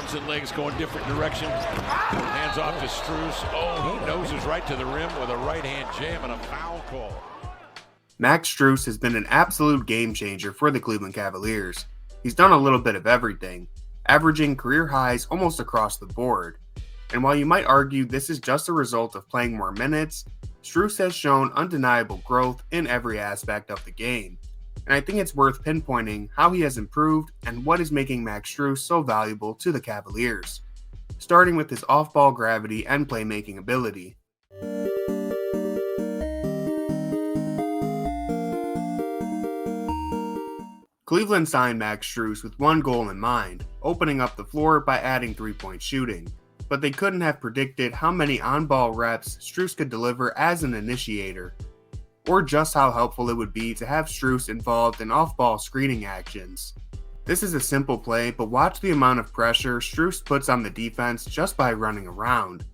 arms and legs going different direction. Hands off to Strus. Oh, he noses right to the rim with a right-hand jam and a foul call. Max Strus has been an absolute game changer for the Cleveland Cavaliers. He's done a little bit of everything, averaging career highs almost across the board. And while you might argue this is just a result of playing more minutes, Strus has shown undeniable growth in every aspect of the game. And I think it's worth pinpointing how he has improved and what is making Max Strus so valuable to the Cavaliers, starting with his off-ball gravity and playmaking ability. Cleveland signed Max Strus with one goal in mind, opening up the floor by adding three-point shooting, but they couldn't have predicted how many on-ball reps Strus could deliver as an initiator, or just how helpful it would be to have Strus involved in off-ball screening actions. This is a simple play, but watch the amount of pressure Strus puts on the defense just by running around.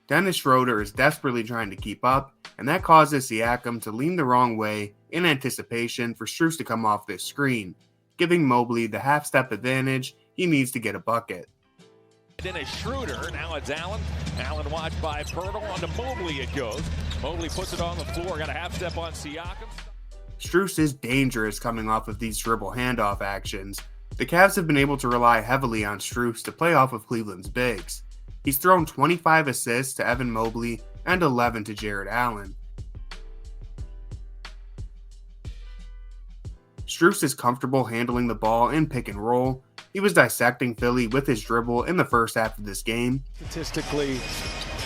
Dennis Schroeder is desperately trying to keep up, and that causes Siakam to lean the wrong way in anticipation for Strus to come off this screen, giving Mobley the half-step advantage he needs to get a bucket. Then a Schroeder, now it's Allen. Allen watched by Pirtle, on to Mobley it goes. Mobley puts it on the floor, got a half-step on Siakam. Strus is dangerous coming off of these dribble handoff actions. The Cavs have been able to rely heavily on Strus to play off of Cleveland's bigs. He's thrown 25 assists to Evan Mobley and 11 to Jarrett Allen. Strus is comfortable handling the ball in pick and roll. He was dissecting Philly with his dribble in the first half of this game. Statistically,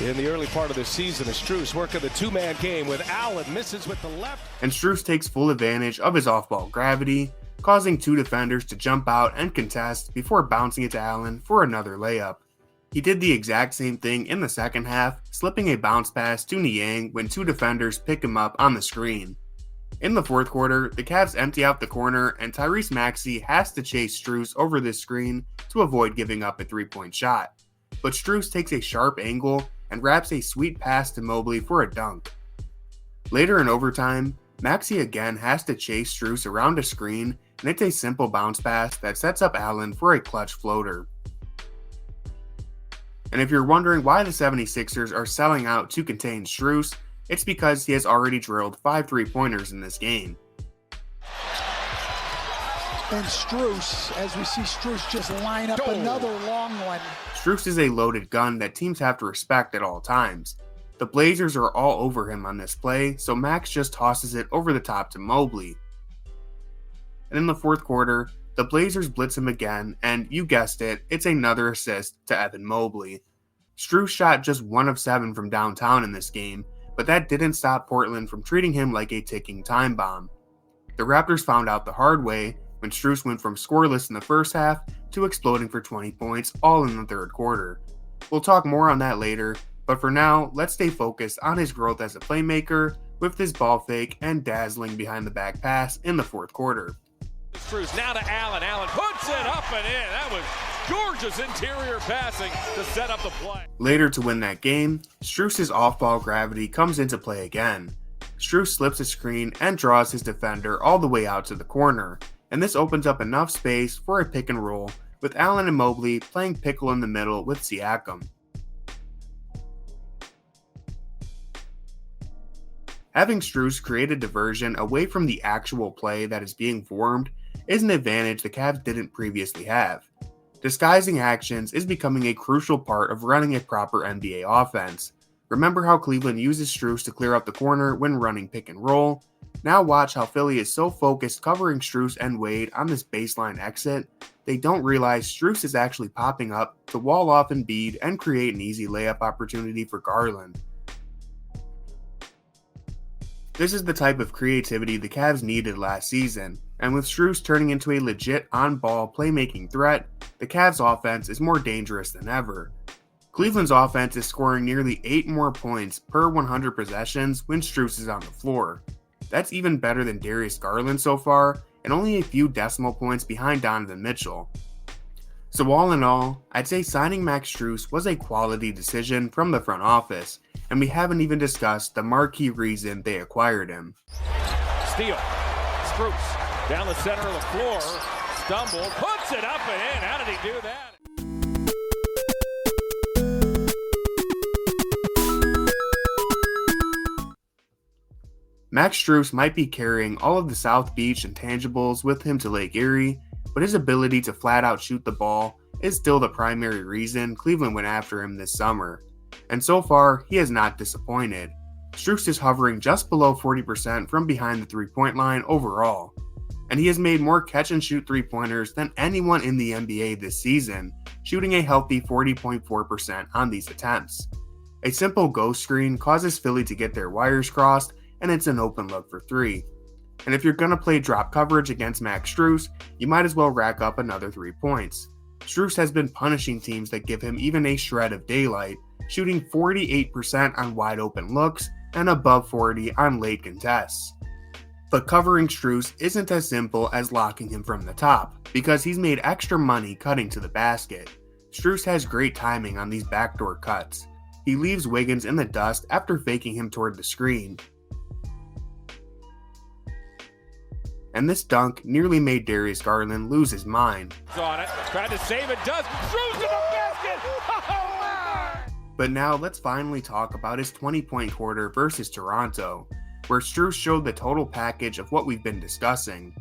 in the early part of the season, Strus working the two-man game with Allen, misses with the left. And Strus takes full advantage of his off-ball gravity, causing two defenders to jump out and contest before bouncing it to Allen for another layup. He did the exact same thing in the second half, slipping a bounce pass to Niang when two defenders pick him up on the screen. In the fourth quarter, the Cavs empty out the corner and Tyrese Maxey has to chase Strus over this screen to avoid giving up a three-point shot. But Strus takes a sharp angle and wraps a sweet pass to Mobley for a dunk. Later in overtime, Maxey again has to chase Strus around a screen, and it's a simple bounce pass that sets up Allen for a clutch floater. And if you're wondering why the 76ers are selling out to contain Strus, it's because he has already drilled 5 3-pointers in this game. And Strus, as we see Strus just line up another long one. Strus is a loaded gun that teams have to respect at all times. The Blazers are all over him on this play, so Max just tosses it over the top to Mobley. And in the fourth quarter, the Blazers blitz him again, and you guessed it, it's another assist to Evan Mobley. Strus shot just 1 of 7 from downtown in this game, but that didn't stop Portland from treating him like a ticking time bomb. The Raptors found out the hard way when Strus went from scoreless in the first half to exploding for 20 points all in the third quarter. We'll talk more on that later, but for now, let's stay focused on his growth as a playmaker with his ball fake and dazzling behind the back pass in the fourth quarter. Strus now to Allen. Allen puts it up and in. That was gorgeous interior passing to set up the play. Later to win that game, Strus' off-ball gravity comes into play again. Strus slips a screen and draws his defender all the way out to the corner, and this opens up enough space for a pick and roll with Allen and Mobley playing pickle in the middle with Siakam. Having Strus create a diversion away from the actual play that is being formed is an advantage the Cavs didn't previously have. Disguising actions is becoming a crucial part of running a proper NBA offense. Remember how Cleveland uses Strus to clear up the corner when running pick and roll? Now watch how Philly is so focused covering Strus and Wade on this baseline exit, they don't realize Strus is actually popping up to wall off Embiid and create an easy layup opportunity for Garland. This is the type of creativity the Cavs needed last season, and with Strus turning into a legit on-ball playmaking threat, the Cavs' offense is more dangerous than ever. Cleveland's offense is scoring nearly 8 more points per 100 possessions when Strus is on the floor. That's even better than Darius Garland so far, and only a few decimal points behind Donovan Mitchell. So all in all, I'd say signing Max Strus was a quality decision from the front office, and we haven't even discussed the marquee reason they acquired him. Steal. Strus down the center of the floor. Stumbled. Puts it up and in. How did he do that? Max Strus might be carrying all of the South Beach intangibles with him to Lake Erie, but his ability to flat out shoot the ball is still the primary reason Cleveland went after him this summer. And so far, he has not disappointed. Strus is hovering just below 40% from behind the three-point line overall, and he has made more catch-and-shoot three-pointers than anyone in the NBA this season, shooting a healthy 40.4% on these attempts. A simple ghost screen causes Philly to get their wires crossed, and it's an open look for three. And if you're going to play drop coverage against Max Strus, you might as well rack up another 3 points. Strus has been punishing teams that give him even a shred of daylight, shooting 48% on wide open looks and above 40 on late contests. But covering Strus isn't as simple as locking him from the top, because he's made extra money cutting to the basket. Strus has great timing on these backdoor cuts. He leaves Wiggins in the dust after faking him toward the screen. And this dunk nearly made Darius Garland lose his mind. On it, tried to save it, does. Strus to the basket! But now let's finally talk about his 20-point quarter versus Toronto, where Strus showed the total package of what we've been discussing.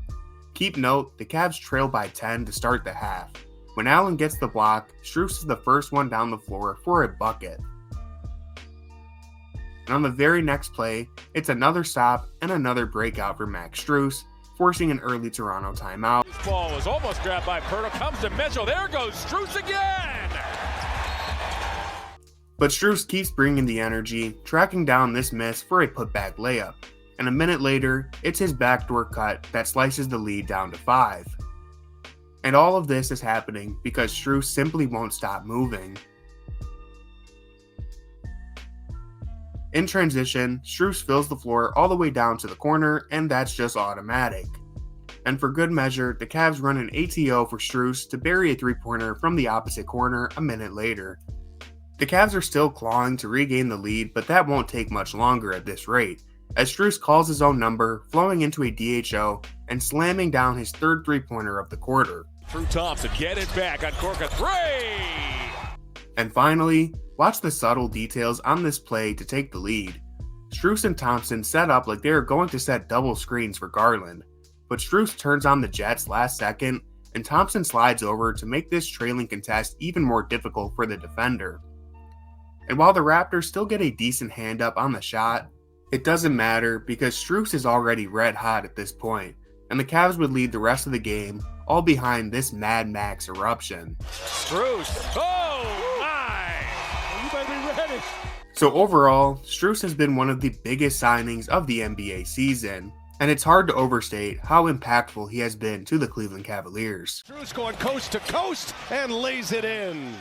Keep note, the Cavs trail by 10 to start the half. When Allen gets the block, Strus is the first one down the floor for a bucket. And on the very next play, it's another stop and another breakout for Max Strus, forcing an early Toronto timeout. This ball was almost grabbed by Herro, comes to Mitchell, there goes Strus again! But Strus keeps bringing the energy, tracking down this miss for a putback layup, and a minute later, it's his backdoor cut that slices the lead down to 5. And all of this is happening because Strus simply won't stop moving. In transition, Strus fills the floor all the way down to the corner, and that's just automatic. And for good measure, the Cavs run an ATO for Strus to bury a three-pointer from the opposite corner a minute later. The Cavs are still clawing to regain the lead, but that won't take much longer at this rate, as Strus calls his own number, flowing into a DHO and slamming down his third three-pointer of the quarter. Through Thompson, get it back on Corka 3! And finally, watch the subtle details on this play to take the lead. Strus and Thompson set up like they are going to set double screens for Garland, but Strus turns on the Jets last second, and Thompson slides over to make this trailing contest even more difficult for the defender. And while the Raptors still get a decent hand up on the shot, it doesn't matter because Strus is already red hot at this point, and the Cavs would lead the rest of the game, all behind this Mad Max eruption. Strus, oh my! You better be ready. So overall, Strus has been one of the biggest signings of the NBA season, and it's hard to overstate how impactful he has been to the Cleveland Cavaliers. Strus going coast to coast and lays it in.